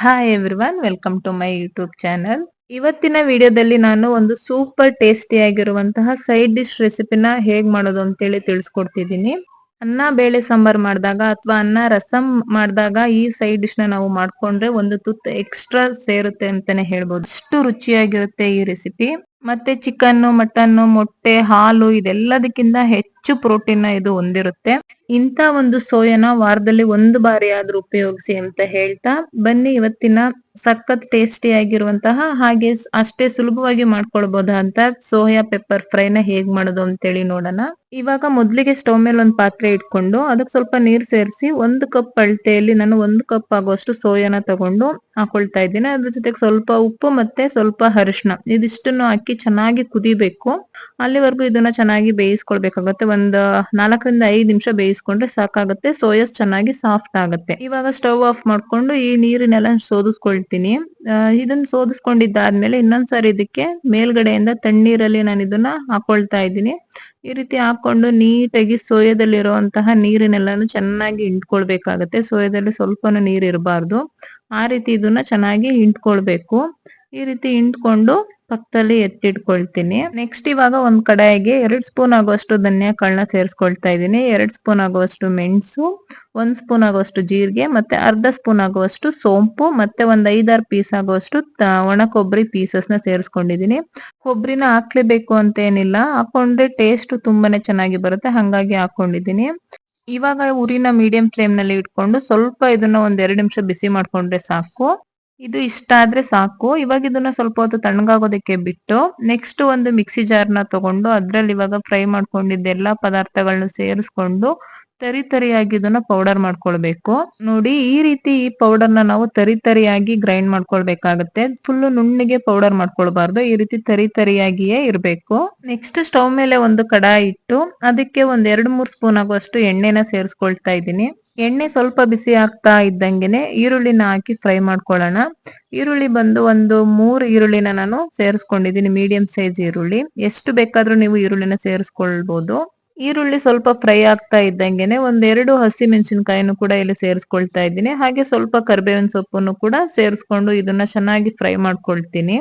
Hi everyone, welcome to my YouTube channel. ಇವತ್ತಿನ ವಿಡಿಯೋದಲ್ಲಿ ನಾನು ಒಂದು ಸೂಪರ್ ಟೇಸ್ಟಿ ಆಗಿರುವಂತಹ ಸೈಡ್ ಡಿಶ್ ರೆಸಿಪಿನ ಹೇಗ್ ಮಾಡೋದು ಅಂತೇಳಿ ತಿಳಿಸ್ಕೊಡ್ತಿದ್ದೀನಿ. ಅನ್ನ ಬೇಳೆ ಸಾಂಬಾರ್ ಮಾಡಿದಾಗ ಅಥವಾ ಅನ್ನ ರಸಂ ಮಾಡಿದಾಗ ಈ ಸೈಡ್ ಡಿಶ್ ನ ನಾವು ಮಾಡ್ಕೊಂಡ್ರೆ ಒಂದು ತುತ್ತು ಎಕ್ಸ್ಟ್ರಾ ಸೇರುತ್ತೆ ಅಂತಾನೆ ಹೇಳ್ಬೋದು. ಅಷ್ಟು ರುಚಿಯಾಗಿರುತ್ತೆ ಈ ರೆಸಿಪಿ. ಮತ್ತೆ ಚಿಕನ್, ಮಟನ್, ಮೊಟ್ಟೆ, ಹಾಲು ಇದೆಲ್ಲದಕ್ಕಿಂತ ಹೆಚ್ಚು ಪ್ರೋಟೀನ್ ಇದು ಹೊಂದಿರುತ್ತೆ. ಇಂತ ಒಂದು ಸೋಯಾನ ವಾರದಲ್ಲಿ ಒಂದು ಬಾರಿ ಆದ್ರೂ ಉಪಯೋಗಿಸಿ ಅಂತ ಹೇಳ್ತಾ, ಬನ್ನಿ ಇವತ್ತಿನ ಸಖತ್ ಟೇಸ್ಟಿ ಆಗಿರುವಂತಹ ಹಾಗೆ ಅಷ್ಟೇ ಸುಲಭವಾಗಿ ಮಾಡ್ಕೊಳ್ಬಹುದಂತ ಸೋಯಾ ಪೆಪ್ಪರ್ ಫ್ರೈನ ಹೇಗ್ ಮಾಡೋದು ಅಂತೇಳಿ ನೋಡೋಣ. ಇವಾಗ ಮೊದ್ಲಿಗೆ ಸ್ಟವ್ ಮೇಲೆ ಒಂದು ಪಾತ್ರೆ ಇಟ್ಕೊಂಡು ಅದಕ್ಕೆ ಸ್ವಲ್ಪ ನೀರ್ ಸೇರಿಸಿ 1 ಕಪ್ ಅಳತೆಯಲ್ಲಿ ನಾನು 1 ಕಪ್ ಆಗುವಷ್ಟು ಸೋಯಾನ ತಗೊಂಡು ಹಾಕೊಳ್ತಾ ಇದ್ದೀನಿ. ಅದ್ರ ಜೊತೆಗೆ ಸ್ವಲ್ಪ ಉಪ್ಪು ಮತ್ತೆ ಸ್ವಲ್ಪ ಅರಿಶಿನ ಇದಿಷ್ಟನ್ನು ಹಾಕಿ ಚೆನ್ನಾಗಿ ಕುದಿಬೇಕು. ಅಲ್ಲಿವರೆಗೂ ಇದನ್ನ ಚೆನ್ನಾಗಿ ಬೇಯಿಸ್ಕೊಳ್ಬೇಕಾಗುತ್ತೆ. ಒಂದ್ 4ರಿಂದ 5 ನಿಮಿಷ ಬೇಯಿಸ್ಕೊಂಡ್ರೆ ಸಾಕಾಗುತ್ತೆ. ಸೋಯಾಸ್ ಚೆನ್ನಾಗಿ ಸಾಫ್ಟ್ ಆಗುತ್ತೆ. ಇವಾಗ ಸ್ಟವ್ ಆಫ್ ಮಾಡ್ಕೊಂಡು ಈ ನೀರಿನೆಲ್ಲ ಸೋದಿಸ್ಕೊಳ್ತೀನಿ. ಇದನ್ನ ಸೋದಿಸ್ಕೊಂಡಿದ್ದಾದ್ಮೇಲೆ ಇನ್ನೊಂದ್ಸಾರಿ ಇದಕ್ಕೆ ಮೇಲ್ಗಡೆಯಿಂದ ತಣ್ಣೀರಲ್ಲಿ ನಾನು ಇದನ್ನ ಹಾಕೊಳ್ತಾ ಇದ್ದೀನಿ. ಈ ರೀತಿ ಹಾಕೊಂಡು ನೀಟಾಗಿ ಸೋಯಾದಲ್ಲಿರುವಂತಹ ನೀರಿನೆಲ್ಲಾನು ಚೆನ್ನಾಗಿ ಹಿಂಡ್ಕೊಳ್ಬೇಕಾಗತ್ತೆ. ಸೋಯಾದಲ್ಲಿ ಸ್ವಲ್ಪನೂ ನೀರ್ ಇರಬಾರ್ದು. ಆ ರೀತಿ ಇದನ್ನ ಚೆನ್ನಾಗಿ ಹಿಂಡ್ಕೊಳ್ಬೇಕು. ಈ ರೀತಿ ಹಿಂಡ್ಕೊಂಡು ಪಕ್ಕದಲ್ಲಿ ಎತ್ತಿಟ್ಕೊಳ್ತೀನಿ. ನೆಕ್ಸ್ಟ್ ಇವಾಗ ಒಂದ್ ಕಡಾಯಿಗೆ 2 ಸ್ಪೂನ್ ಆಗುವಷ್ಟು ಧನಿಯಾ ಕಾಳನ್ನ ಸೇರಿಸ್ಕೊಳ್ತಾ ಇದ್ದೀನಿ. 2 ಸ್ಪೂನ್ ಆಗುವಷ್ಟು ಮೆಣಸು, 1 ಸ್ಪೂನ್ ಆಗುವಷ್ಟು ಜೀರಿಗೆ, ಮತ್ತೆ ಅರ್ಧ ಸ್ಪೂನ್ ಆಗುವಷ್ಟು ಸೋಂಪು, ಮತ್ತೆ ಒಂದ್ 5-6 ಪೀಸ್ ಆಗುವಷ್ಟು ಒಣ ಕೊಬ್ಬರಿ ಪೀಸಸ್ ನ ಸೇರಿಸ್ಕೊಂಡಿದೀನಿ. ಕೊಬ್ಬರಿನ ಹಾಕ್ಲೇಬೇಕು ಅಂತ ಏನಿಲ್ಲ, ಹಾಕೊಂಡ್ರೆ ಟೇಸ್ಟ್ ತುಂಬಾನೇ ಚೆನ್ನಾಗಿ ಬರುತ್ತೆ, ಹಂಗಾಗಿ ಹಾಕೊಂಡಿದೀನಿ. ಇವಾಗ ಉರಿನ ಮೀಡಿಯಂ ಫ್ಲೇಮ್ ನಲ್ಲಿ ಇಟ್ಕೊಂಡು ಸ್ವಲ್ಪ ಇದನ್ನ ಒಂದ್ 2 ನಿಮಿಷ ಬಿಸಿ ಮಾಡ್ಕೊಂಡ್ರೆ ಸಾಕು. ಇದು ಇಷ್ಟ ಆದ್ರೆ ಸಾಕು. ಇವಾಗ ಇದನ್ನ ಸ್ವಲ್ಪ ಹೊತ್ತು ತಣ್ಣಗಾಗೋದಕ್ಕೆ ಬಿಟ್ಟು ನೆಕ್ಸ್ಟ್ ಒಂದು ಮಿಕ್ಸಿ ಜಾರ್ನ ತಗೊಂಡು ಅದ್ರಲ್ಲಿ ಇವಾಗ ಫ್ರೈ ಮಾಡ್ಕೊಂಡಿದ್ದ ಎಲ್ಲಾ ಪದಾರ್ಥಗಳನ್ನ ಸೇರಿಸ್ಕೊಂಡು ತರಿಯಾಗಿ ಇದನ್ನ ಪೌಡರ್ ಮಾಡ್ಕೊಳ್ಬೇಕು. ನೋಡಿ ಈ ರೀತಿ ಈ ಪೌಡರ್ನ ನಾವು ತರಿಯಾಗಿ ಗ್ರೈಂಡ್ ಮಾಡ್ಕೊಳ್ಬೇಕಾಗತ್ತೆ. ಫುಲ್ ನುಣ್ಣಗೆ ಪೌಡರ್ ಮಾಡ್ಕೊಳ್ಬಾರ್ದು. ಈ ರೀತಿ ತರಿಯಾಗಿಯೇ ಇರ್ಬೇಕು. ನೆಕ್ಸ್ಟ್ ಸ್ಟವ್ ಮೇಲೆ ಒಂದು ಕಡಾಯಿ ಇಟ್ಟು ಅದಕ್ಕೆ ಒಂದ್ 2-3 ಸ್ಪೂನ್ ಆಗುವಷ್ಟು ಎಣ್ಣೆನ ಸೇರಿಸ್ಕೊಳ್ತಾ ಇದ್ದೀನಿ. ಎಣ್ಣೆ ಸ್ವಲ್ಪ ಬಿಸಿ ಆಗ್ತಾ ಇದ್ದಂಗೆನೆ ಈರುಳ್ಳಿನ ಹಾಕಿ ಫ್ರೈ ಮಾಡ್ಕೊಳ್ಳೋಣ. ಈರುಳ್ಳಿ ಬಂದು ಒಂದು 3 ಈರುಳ್ಳಿನ ನಾನು ಸೇರಿಸ್ಕೊಂಡಿದ್ದೀನಿ. ಮೀಡಿಯಂ ಸೈಜ್ ಈರುಳ್ಳಿ. ಎಷ್ಟು ಬೇಕಾದ್ರೂ ನೀವು ಈರುಳ್ಳಿನ ಸೇರಿಸ್ಕೊಳ್ಬಹುದು. ಈರುಳ್ಳಿ ಸ್ವಲ್ಪ ಫ್ರೈ ಆಗ್ತಾ ಇದ್ದಂಗೆನೆ ಒಂದ್ 2 ಹಸಿ ಮೆಣಸಿನಕಾಯಿನೂ ಕೂಡ ಇಲ್ಲಿ ಸೇರಿಸ್ಕೊಳ್ತಾ ಇದ್ದೀನಿ. ಹಾಗೆ ಸ್ವಲ್ಪ ಕರಿಬೇವಿನ ಸೊಪ್ಪನ್ನು ಕೂಡ ಸೇರಿಸ್ಕೊಂಡು ಇದನ್ನ ಚೆನ್ನಾಗಿ ಫ್ರೈ ಮಾಡ್ಕೊಳ್ತೀನಿ.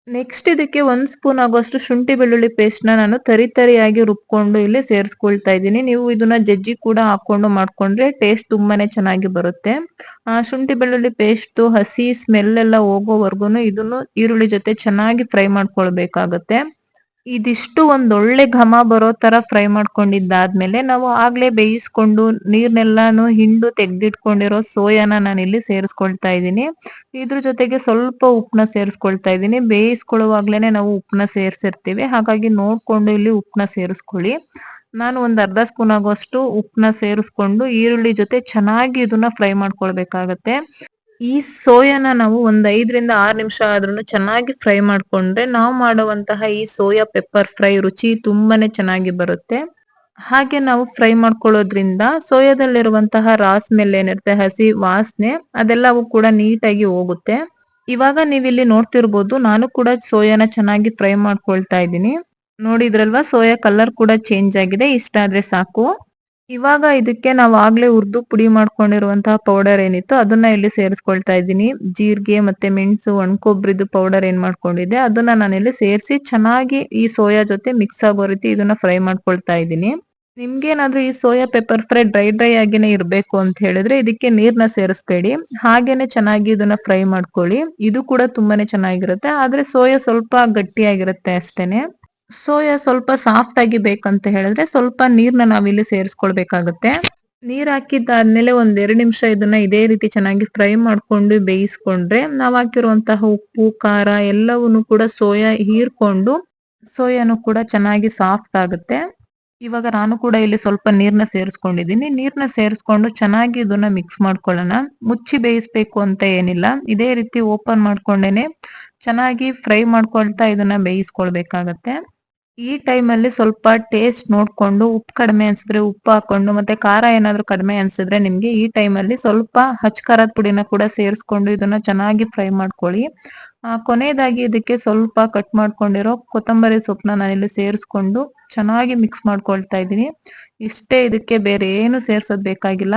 ನೆಕ್ಸ್ಟ್ ಇದಕ್ಕೆ 1 ಸ್ಪೂನ್ ಆಗುವಷ್ಟು ಶುಂಠಿ ಬೆಳ್ಳುಳ್ಳಿ ಪೇಸ್ಟ್ ನ ನಾನು ತರಿಯಾಗಿ ರುಬ್ಕೊಂಡು ಇಲ್ಲಿ ಸೇರಿಸ್ಕೊಳ್ತಾ ಇದ್ದೀನಿ. ನೀವು ಇದನ್ನ ಜಜ್ಜಿ ಕೂಡ ಹಾಕೊಂಡು ಮಾಡ್ಕೊಂಡ್ರೆ ಟೇಸ್ಟ್ ತುಂಬಾನೇ ಚೆನ್ನಾಗಿ ಬರುತ್ತೆ. ಶುಂಠಿ ಬೆಳ್ಳುಳ್ಳಿ ಪೇಸ್ಟ್ ಹಸಿ ಸ್ಮೆಲ್ ಎಲ್ಲ ಹೋಗೋವರ್ಗುನು ಇದನ್ನು ಈರುಳ್ಳಿ ಜೊತೆ ಚೆನ್ನಾಗಿ ಫ್ರೈ ಮಾಡ್ಕೊಳ್ಬೇಕಾಗತ್ತೆ. ಇದಿಷ್ಟು ಒಂದೊಳ್ಳೆ ಘಮ ಬರೋ ತರ ಫ್ರೈ ಮಾಡ್ಕೊಂಡಿದ್ದಾದ್ಮೇಲೆ ನಾವು ಆಗ್ಲೇ ಬೇಯಿಸ್ಕೊಂಡು ನೀರ್ನೆಲ್ಲಾನು ಹಿಂಡು ತೆಗ್ದಿಟ್ಕೊಂಡಿರೋ ಸೋಯಾನ ನಾನಿಲ್ಲಿ ಸೇರಿಸ್ಕೊಳ್ತಾ ಇದ್ದೀನಿ. ಇದ್ರ ಜೊತೆಗೆ ಸ್ವಲ್ಪ ಉಪ್ಪನ್ನ ಸೇರಿಸ್ಕೊಳ್ತಾ ಇದ್ದೀನಿ. ಬೇಯಿಸ್ಕೊಳ್ಳುವಾಗ್ಲೇನೆ ನಾವು ಉಪ್ಪನ್ನ ಸೇರಿಸಿರ್ತೀವಿ, ಹಾಗಾಗಿ ನೋಡ್ಕೊಂಡು ಇಲ್ಲಿ ಉಪ್ಪನ್ನ ಸೇರಿಸ್ಕೊಳ್ಳಿ. ನಾನು ಒಂದ್ ಅರ್ಧ ಸ್ಪೂನ್ ಆಗುವಷ್ಟು ಉಪ್ಪನ್ನ ಸೇರಿಸ್ಕೊಂಡು ಈರುಳ್ಳಿ ಜೊತೆ ಚೆನ್ನಾಗಿ ಇದನ್ನ ಫ್ರೈ ಮಾಡ್ಕೊಳ್ಬೇಕಾಗತ್ತೆ. ಈ ಸೋಯಾನ ನಾವು ಒಂದ್ 5ರಿಂದ 6 ನಿಮಿಷ ಆದ್ರೂ ಚೆನ್ನಾಗಿ ಫ್ರೈ ಮಾಡ್ಕೊಂಡ್ರೆ ನಾವು ಮಾಡುವಂತಹ ಈ ಸೋಯಾ ಪೆಪ್ಪರ್ ಫ್ರೈ ರುಚಿ ತುಂಬಾನೇ ಚೆನ್ನಾಗಿ ಬರುತ್ತೆ. ಹಾಗೆ ನಾವು ಫ್ರೈ ಮಾಡ್ಕೊಳ್ಳೋದ್ರಿಂದ ಸೋಯಾದಲ್ಲಿರುವಂತಹ ರಾ ಸ್ಮೆಲ್ ಏನಿರುತ್ತೆ, ಹಸಿ ವಾಸನೆ, ಅದೆಲ್ಲವೂ ಕೂಡ ನೀಟಾಗಿ ಹೋಗುತ್ತೆ. ಇವಾಗ ನೀವಿಲ್ಲಿ ನೋಡ್ತಿರ್ಬೋದು, ನಾನು ಕೂಡ ಸೋಯಾನ ಚೆನ್ನಾಗಿ ಫ್ರೈ ಮಾಡ್ಕೊಳ್ತಾ ಇದ್ದೀನಿ. ನೋಡಿದ್ರಲ್ವಾ, ಸೋಯಾ ಕಲರ್ ಕೂಡ ಚೇಂಜ್ ಆಗಿದೆ. ಇಷ್ಟ ಆದ್ರೆ ಸಾಕು. ಇವಾಗ ಇದಕ್ಕೆ ನಾವು ಆಗ್ಲೇ ಹುರಿದು ಪುಡಿ ಮಾಡ್ಕೊಂಡಿರುವಂತಹ ಪೌಡರ್ ಏನಿತ್ತು ಅದನ್ನ ಇಲ್ಲಿ ಸೇರಿಸ್ಕೊಳ್ತಾ ಇದ್ದೀನಿ. ಜೀರಿಗೆ ಮತ್ತೆ ಮೆಣಸು, ಒಣಕೊಬ್ರಿದ್ದು ಪೌಡರ್ ಏನ್ ಮಾಡ್ಕೊಂಡಿದ್ದೆ ಅದನ್ನ ನಾನಿಲ್ಲಿ ಸೇರಿಸಿ ಚೆನ್ನಾಗಿ ಈ ಸೋಯಾ ಜೊತೆ ಮಿಕ್ಸ್ ಆಗೋ ರೀತಿ ಇದನ್ನ ಫ್ರೈ ಮಾಡ್ಕೊಳ್ತಾ ಇದ್ದೀನಿ. ನಿಮ್ಗೇನಾದ್ರೂ ಈ ಸೋಯಾ ಪೆಪ್ಪರ್ ಫ್ರೈ ಡ್ರೈ ಆಗಿನೇ ಇರ್ಬೇಕು ಅಂತ ಹೇಳಿದ್ರೆ ಇದಕ್ಕೆ ನೀರ್ನ ಸೇರಿಸ್ಬೇಡಿ. ಹಾಗೇನೆ ಚೆನ್ನಾಗಿ ಇದನ್ನ ಫ್ರೈ ಮಾಡ್ಕೊಳ್ಳಿ. ಇದು ಕೂಡ ತುಂಬಾನೇ ಚೆನ್ನಾಗಿರುತ್ತೆ. ಆದ್ರೆ ಸೋಯಾ ಸ್ವಲ್ಪ ಗಟ್ಟಿಯಾಗಿರುತ್ತೆ ಅಷ್ಟೇನೆ. ಸೋಯಾ ಸ್ವಲ್ಪ ಸಾಫ್ಟ್ ಆಗಿ ಬೇಕಂತ ಹೇಳಿದ್ರೆ ಸ್ವಲ್ಪ ನೀರ್ನ ನಾವಿಲ್ಲಿ ಸೇರಿಸ್ಕೊಳ್ಬೇಕಾಗತ್ತೆ. ನೀರ್ ಹಾಕಿದ್ದಾದ್ಮೇಲೆ ಒಂದ್ 2 ನಿಮಿಷ ಇದನ್ನ ಇದೇ ರೀತಿ ಚೆನ್ನಾಗಿ ಫ್ರೈ ಮಾಡ್ಕೊಂಡು ಬೇಯಿಸ್ಕೊಂಡ್ರೆ ನಾವ್ ಹಾಕಿರುವಂತಹ ಉಪ್ಪು, ಖಾರ ಎಲ್ಲವನ್ನು ಕೂಡ ಸೋಯಾ ಹೀರ್ಕೊಂಡು ಸೋಯಾನು ಕೂಡ ಚೆನ್ನಾಗಿ ಸಾಫ್ಟ್ ಆಗುತ್ತೆ. ಇವಾಗ ನಾನು ಕೂಡ ಇಲ್ಲಿ ಸ್ವಲ್ಪ ನೀರ್ನ ಸೇರಿಸ್ಕೊಂಡಿದ್ದೀನಿ. ನೀರ್ನ ಸೇರಿಸ್ಕೊಂಡು ಚೆನ್ನಾಗಿ ಇದನ್ನ ಮಿಕ್ಸ್ ಮಾಡ್ಕೊಳ್ಳೋಣ. ಮುಚ್ಚಿ ಬೇಯಿಸ್ಬೇಕು ಅಂತ ಏನಿಲ್ಲ, ಇದೇ ರೀತಿ ಓಪನ್ ಮಾಡ್ಕೊಂಡೇನೆ ಚೆನ್ನಾಗಿ ಫ್ರೈ ಮಾಡ್ಕೊಳ್ತಾ ಇದನ್ನ ಬೇಯಿಸ್ಕೊಳ್ಬೇಕಾಗತ್ತೆ. ಈ ಟೈಮಲ್ಲಿ ಸ್ವಲ್ಪ ಟೇಸ್ಟ್ ನೋಡ್ಕೊಂಡು ಉಪ್ಪು ಕಡಿಮೆ ಅನ್ಸಿದ್ರೆ ಉಪ್ಪು ಹಾಕೊಂಡು, ಮತ್ತೆ ಖಾರ ಏನಾದ್ರೂ ಕಡಿಮೆ ಅನ್ಸಿದ್ರೆ ನಿಮ್ಗೆ ಈ ಟೈಮಲ್ಲಿ ಸ್ವಲ್ಪ ಹಚ್ ಖಾರದ ಪುಡಿನ ಕೂಡ ಸೇರಿಸ್ಕೊಂಡು ಇದನ್ನ ಚೆನ್ನಾಗಿ ಫ್ರೈ ಮಾಡ್ಕೊಳ್ಳಿ. ಕೊನೆಯದಾಗಿ ಇದಕ್ಕೆ ಸ್ವಲ್ಪ ಕಟ್ ಮಾಡ್ಕೊಂಡಿರೋ ಕೊತ್ತಂಬರಿ ಸೊಪ್ಪನ್ನ ನಾನಿಲ್ಲಿ ಸೇರಿಸ್ಕೊಂಡು ಚೆನ್ನಾಗಿ ಮಿಕ್ಸ್ ಮಾಡ್ಕೊಳ್ತಾ ಇದ್ದೀನಿ. ಇಷ್ಟೇ, ಇದಕ್ಕೆ ಬೇರೆ ಏನು ಸೇರ್ಸೋದ್ ಬೇಕಾಗಿಲ್ಲ.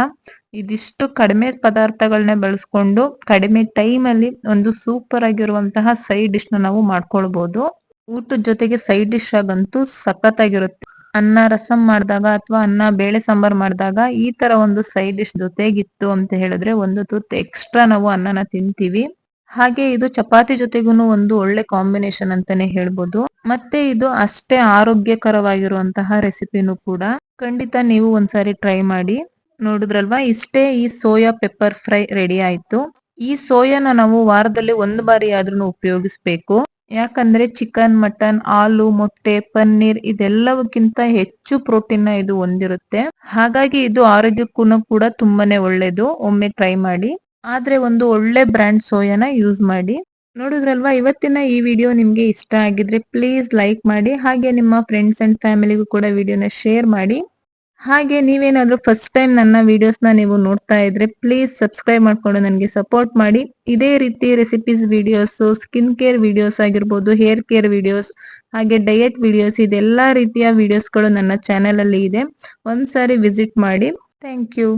ಇದಿಷ್ಟು ಕಡಿಮೆ ಪದಾರ್ಥಗಳನ್ನ ಬಳಸ್ಕೊಂಡು ಕಡಿಮೆ ಟೈಮ್ ಅಲ್ಲಿ ಒಂದು ಸೂಪರ್ ಆಗಿರುವಂತಹ ಸೈಡ್ ಡಿಶ್ ನ ನಾವು ಮಾಡ್ಕೊಳ್ಬಹುದು. ಊಟದ ಜೊತೆಗೆ ಸೈಡ್ ಡಿಶ್ ಆಗಂತೂ ಸಖತ್ತಾಗಿರುತ್ತೆ. ಅನ್ನ ರಸಂ ಮಾಡಿದಾಗ ಅಥವಾ ಅನ್ನ ಬೇಳೆ ಸಾಂಬಾರ್ ಮಾಡಿದಾಗ ಈ ತರ ಒಂದು ಸೈಡ್ ಡಿಶ್ ಜೊತೆಗಿತ್ತು ಅಂತ ಹೇಳಿದ್ರೆ ಒಂದು ತುತ್ತು ಎಕ್ಸ್ಟ್ರಾ ನಾವು ಅನ್ನನ ತಿಂತೀವಿ. ಹಾಗೆ ಇದು ಚಪಾತಿ ಜೊತೆಗೂನು ಒಂದು ಒಳ್ಳೆ ಕಾಂಬಿನೇಷನ್ ಅಂತಾನೆ ಹೇಳ್ಬೋದು. ಮತ್ತೆ ಇದು ಅಷ್ಟೇ ಆರೋಗ್ಯಕರವಾಗಿರುವಂತಹ ರೆಸಿಪಿನೂ ಕೂಡ. ಖಂಡಿತ ನೀವು ಒಂದ್ಸಾರಿ ಟ್ರೈ ಮಾಡಿ. ನೋಡಿದ್ರಲ್ವಾ, ಇಷ್ಟೇ ಈ ಸೋಯಾ ಪೆಪ್ಪರ್ ಫ್ರೈ ರೆಡಿ ಆಯ್ತು. ಈ ಸೋಯಾನ ನಾವು ವಾರದಲ್ಲಿ ಒಂದು ಬಾರಿ ಆದ್ರೂ ಉಪಯೋಗಿಸ್ಬೇಕು. ಯಾಕಂದ್ರೆ ಚಿಕನ್, ಮಟನ್, ಹಾಲು, ಮೊಟ್ಟೆ, ಪನ್ನೀರ್ ಇದೆಲ್ಲವಕ್ಕಿಂತ ಹೆಚ್ಚು ಪ್ರೋಟೀನ್ ನ ಇದು ಹೊಂದಿರುತ್ತೆ. ಹಾಗಾಗಿ ಇದು ಆರೋಗ್ಯಕ್ಕೂ ಕೂಡ ತುಂಬಾನೇ ಒಳ್ಳೇದು. ಒಮ್ಮೆ ಟ್ರೈ ಮಾಡಿ. ಆದ್ರೆ ಒಂದು ಒಳ್ಳೆ ಬ್ರ್ಯಾಂಡ್ ಸೋಯಾನ ಯೂಸ್ ಮಾಡಿ. ನೋಡಿದ್ರಲ್ವಾ, ಇವತ್ತಿನ ಈ ವಿಡಿಯೋ ನಿಮ್ಗೆ ಇಷ್ಟ ಆಗಿದ್ರೆ ಪ್ಲೀಸ್ ಲೈಕ್ ಮಾಡಿ. ಹಾಗೆ ನಿಮ್ಮ ಫ್ರೆಂಡ್ಸ್ ಅಂಡ್ ಫ್ಯಾಮಿಲಿಗೂ ಕೂಡ ವಿಡಿಯೋನ ಶೇರ್ ಮಾಡಿ. ಹಾಗೆ ನೀವೇನಾದ್ರೂ ಫಸ್ಟ್ ಟೈಮ್ ನನ್ನ ವಿಡಿಯೋಸ್ ನ ನೀವು ನೋಡ್ತಾ ಇದ್ರೆ ಪ್ಲೀಸ್ ಸಬ್ಸ್ಕ್ರೈಬ್ ಮಾಡ್ಕೊಂಡು ನನಗೆ ಸಪೋರ್ಟ್ ಮಾಡಿ. ಇದೇ ರೀತಿ recipes videos, skin care videos ಆಗಿರ್ಬೋದು, ಹೇರ್ ಕೇರ್ ವಿಡಿಯೋಸ್, ಹಾಗೆ ಡಯಟ್ ವಿಡಿಯೋಸ್, ಇದೆಲ್ಲಾ ರೀತಿಯ ವಿಡಿಯೋಸ್ಗಳು ನನ್ನ ಚಾನೆಲ್ ಅಲ್ಲಿ ಇದೆ. ಒಂದ್ಸಾರಿ ವಿಸಿಟ್ ಮಾಡಿ. Thank you.